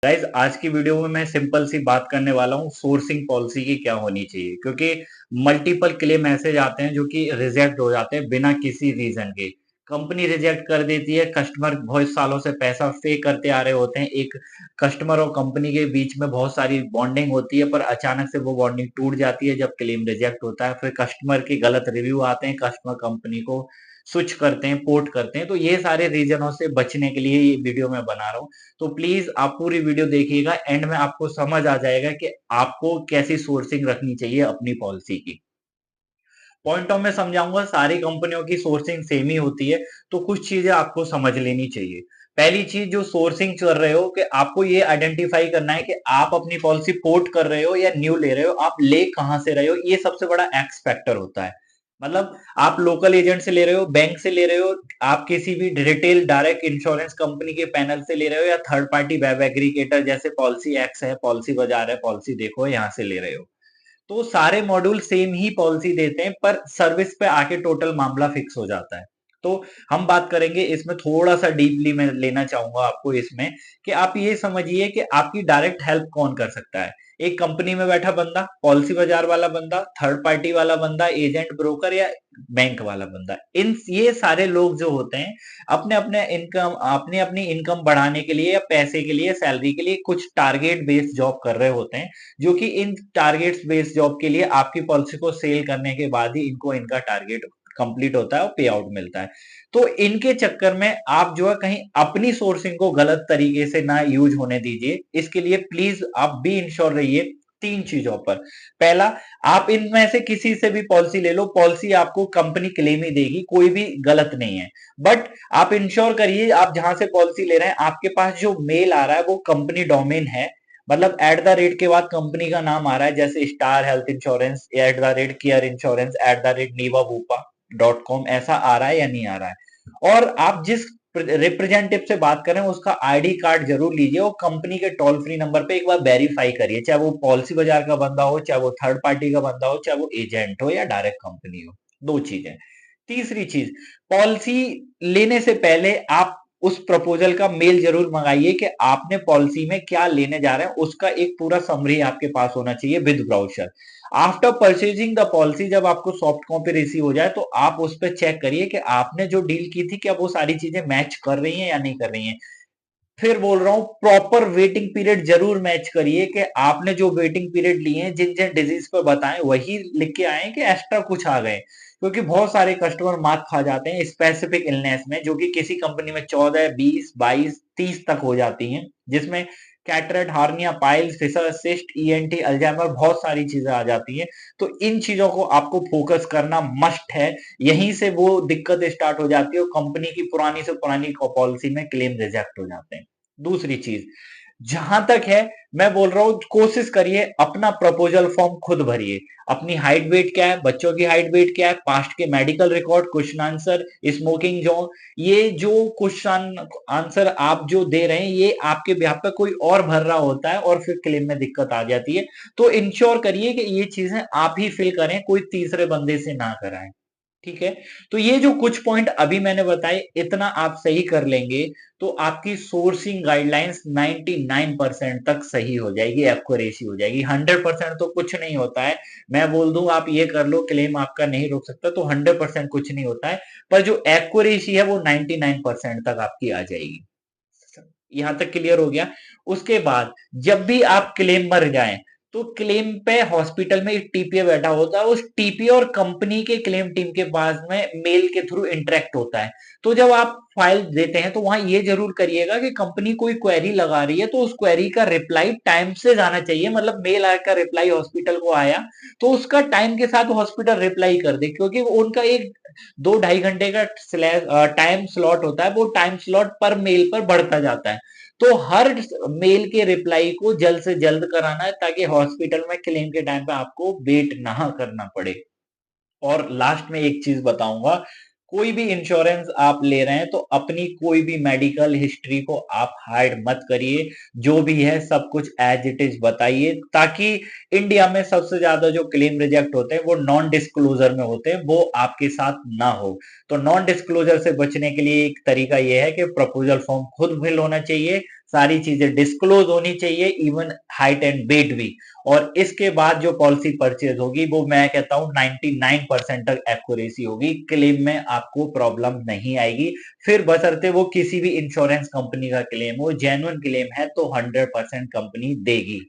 Guys आज की video में मैं सिंपल सी बात करने वाला हूँ सोर्सिंग पॉलिसी की क्या होनी चाहिए क्योंकि मल्टीपल क्लेम मैसेज आते हैं जो कि रिजेक्ट हो जाते हैं बिना किसी रीजन के। कंपनी रिजेक्ट कर देती है, कस्टमर बहुत सालों से पैसा पे करते आ रहे होते हैं, एक कस्टमर और कंपनी के बीच में बहुत सारी बॉन्डिंग होती है पर अचानक से वो बॉन्डिंग टूट जाती है जब क्लेम रिजेक्ट होता है। फिर कस्टमर के गलत रिव्यू आते हैं, कस्टमर कंपनी को स्विच करते हैं, पोर्ट करते हैं। तो ये सारे रीजनों से बचने के लिए ये वीडियो मैं बना रहा हूँ। तो प्लीज आप पूरी वीडियो देखिएगा, एंड में आपको समझ आ जाएगा कि आपको कैसी सोर्सिंग रखनी चाहिए अपनी पॉलिसी की। पॉइंट ऑफ में समझाऊंगा, सारी कंपनियों की सोर्सिंग सेम ही होती है, तो कुछ चीजें आपको समझ लेनी चाहिए। पहली चीज, जो सोर्सिंग कर रहे हो कि आपको ये आइडेंटिफाई करना है कि आप अपनी पॉलिसी पोर्ट कर रहे हो या न्यू ले रहे हो, आप ले कहां से रहे हो, ये सबसे बड़ा एक्स फैक्टर होता है। मतलब आप लोकल एजेंट से ले रहे हो, बैंक से ले रहे हो, आप किसी भी रिटेल डायरेक्ट इंश्योरेंस कंपनी के पैनल से ले रहे हो, या थर्ड पार्टी वेब एग्रीगेटर जैसे पॉलिसी एक्स है, पॉलिसी बाजार है, पॉलिसी देखो, यहाँ से ले रहे हो। तो सारे मॉड्यूल सेम ही पॉलिसी देते हैं पर सर्विस पे आके टोटल मामला फिक्स हो जाता है। तो हम बात करेंगे इसमें, थोड़ा सा डीपली मैं लेना चाहूंगा आपको इसमें, कि आप ये समझिए कि आपकी डायरेक्ट हेल्प कौन कर सकता है। एक कंपनी में बैठा बंदा, पॉलिसी बाजार वाला बंदा, थर्ड पार्टी वाला बंदा, एजेंट ब्रोकर, या बैंक वाला बंदा, इन ये सारे लोग जो होते हैं अपने अपनी इनकम बढ़ाने के लिए या पैसे के लिए, सैलरी के लिए कुछ टारगेट बेस्ड जॉब कर रहे होते हैं, जो कि इन टारगेट्स बेस्ड जॉब के लिए आपकी पॉलिसी को सेल करने के बाद ही इनको इनका टारगेट कंप्लीट होता है और पे आउट मिलता है। तो इनके चक्कर में आप जो है कहीं अपनी सोर्सिंग को गलत तरीके से ना यूज होने दीजिए। इसके लिए प्लीज आप भी इंश्योर रहिए तीन चीजों पर। पहला, आप इनमें से किसी से भी पॉलिसी ले लो, पॉलिसी आपको कंपनी क्लेम ही देगी, कोई भी गलत नहीं है। बट आप इंश्योर करिए, आप जहां से पॉलिसी ले रहे हैं आपके पास जो मेल आ रहा है वो कंपनी डोमेन है, मतलब एट द रेट के बाद कंपनी का नाम आ रहा है, जैसे Star Health insurance, at the rate care insurance, at the rate Niva Bupa .com, ऐसा आ रहा है या नहीं आ रहा है। और आप जिस रिप्रेजेंटेटिव से बात करें उसका आईडी कार्ड जरूर लीजिए और कंपनी के टोल फ्री नंबर पे एक बार वेरीफाई करिए, चाहे वो पॉलिसी बाजार का बंदा हो, चाहे वो थर्ड पार्टी का बंदा हो, चाहे वो एजेंट हो या डायरेक्ट कंपनी हो। दो चीजें। तीसरी चीज, पॉलिसी लेने से पहले आप उस प्रपोजल का मेल जरूर मंगाइए कि आपने पॉलिसी में क्या लेने जा रहे हैं, उसका एक पूरा समरी आपके पास होना चाहिए with brochure. After purchasing the policy, जब आपको सॉफ्ट कॉपी रिसीव हो जाए तो आप उस पर चेक करिए कि आपने जो डील की थी क्या वो सारी चीजें मैच कर रही हैं या नहीं कर रही हैं। फिर बोल रहा हूं, प्रॉपर वेटिंग पीरियड जरूर मैच करिए कि आपने जो वेटिंग पीरियड लिए हैं, जिन जिन डिजीज पे बताएं वही लिख के आए कि एक्स्ट्रा कुछ आ गए। क्योंकि बहुत सारे कस्टमर मात खा जाते हैं स्पेसिफिक इलनेस में, जो कि किसी कंपनी में 14, 20, 22, 30 तक हो जाती हैं, जिसमें cataract, hernia, piles, fissure, cyst, ENT, Alzheimer, बहुत सारी चीजें आ जाती हैं। तो इन चीजों को आपको फोकस करना मस्ट है। यहीं से वो दिक्कत स्टार्ट हो जाती है और कंपनी की पुरानी से पुरानी पॉलिसी में क्लेम रिजेक्ट हो जाते हैं। दूसरी चीज, जहां तक है मैं बोल रहा हूं, कोशिश करिए अपना प्रपोजल फॉर्म खुद भरिए। अपनी हाइट वेट क्या है, बच्चों की हाइट वेट क्या है, पास्ट के medical record, question answer, smoking zone, ये जो क्वेश्चन आंसर आप जो दे रहे हैं ये आपके बिहाफ पे कोई और भर रहा होता है और फिर क्लेम में दिक्कत आ जाती है। तो इंश्योर करिए कि ये चीजें आप ही फिल करें, कोई तीसरे बंदे से ना कराएं। ठीक है। तो ये जो कुछ पॉइंट अभी मैंने बताए, इतना आप सही कर लेंगे तो आपकी सोर्सिंग गाइडलाइंस 99% तक सही हो जाएगी, एक्यूरेसी हो जाएगी। 100% तो कुछ नहीं होता है। मैं बोल दूं आप ये कर लो, क्लेम आपका नहीं रुक सकता, तो 100% कुछ नहीं होता है। पर जो एक्यूरेसी है वो 99% तक आपकी आ जाएगी। यहां तक क्लियर हो गया। उसके बाद जब भी आप क्लेम मर जाएं, तो क्लेम पे हॉस्पिटल में एक टीपीए बैठा होता है, उस टीपीए और कंपनी के क्लेम टीम के पास में मेल के थ्रू इंटरेक्ट होता है। तो जब आप फाइल देते हैं तो वहां ये जरूर करिएगा कि कंपनी कोई क्वेरी लगा रही है तो उस क्वेरी का रिप्लाई टाइम से जाना चाहिए। मतलब मेल आकर रिप्लाई हॉस्पिटल को आया तो उसका टाइम के साथ हॉस्पिटल रिप्लाई कर दे, क्योंकि उनका एक 2-2.5 घंटे का टाइम स्लॉट होता है, वो टाइम स्लॉट पर मेल पर बढ़ता जाता है। तो हर मेल के रिप्लाई को जल्द से जल्द कराना है ताकि हॉस्पिटल में क्लेम के टाइम पे आपको वेट ना करना पड़े। और लास्ट में एक चीज बताऊंगा, कोई भी इंश्योरेंस आप ले रहे हैं तो अपनी कोई भी मेडिकल हिस्ट्री को आप हाइड मत करिए। जो भी है सब कुछ एज इट इज बताइए, ताकि इंडिया में सबसे ज्यादा जो क्लेम रिजेक्ट होते हैं वो नॉन डिस्क्लोजर में होते हैं, वो आपके साथ ना हो। तो नॉन डिस्क्लोजर से बचने के लिए एक तरीका यह है कि प्रपोजल फॉर्म खुद फिल होना चाहिए, सारी चीजें डिस्क्लोज होनी चाहिए, इवन हाइट एंड वेट भी। और इसके बाद जो पॉलिसी परचेज होगी वो मैं कहता हूँ 99% तक एक्यूरेसी होगी, क्लेम में आपको प्रॉब्लम नहीं आएगी। फिर बशर्ते वो किसी भी इंश्योरेंस कंपनी का क्लेम हो, जेन्युइन क्लेम है तो 100% कंपनी देगी।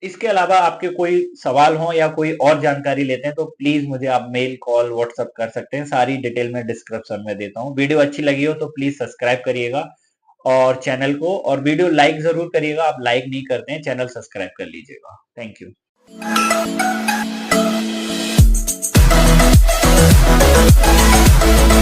इसके अलावा आपके कोई सवाल हो या कोई और जानकारी लेते हैं तो प्लीज मुझे आप मेल, कॉल, व्हाट्सएप कर सकते हैं। सारी डिटेल मैं डिस्क्रिप्शन में देता हूँ। वीडियो अच्छी लगी हो तो प्लीज सब्सक्राइब करिएगा और चैनल को, और वीडियो लाइक जरूर करिएगा। आप लाइक नहीं करते हैं, चैनल सब्सक्राइब कर लीजिएगा। Thank you.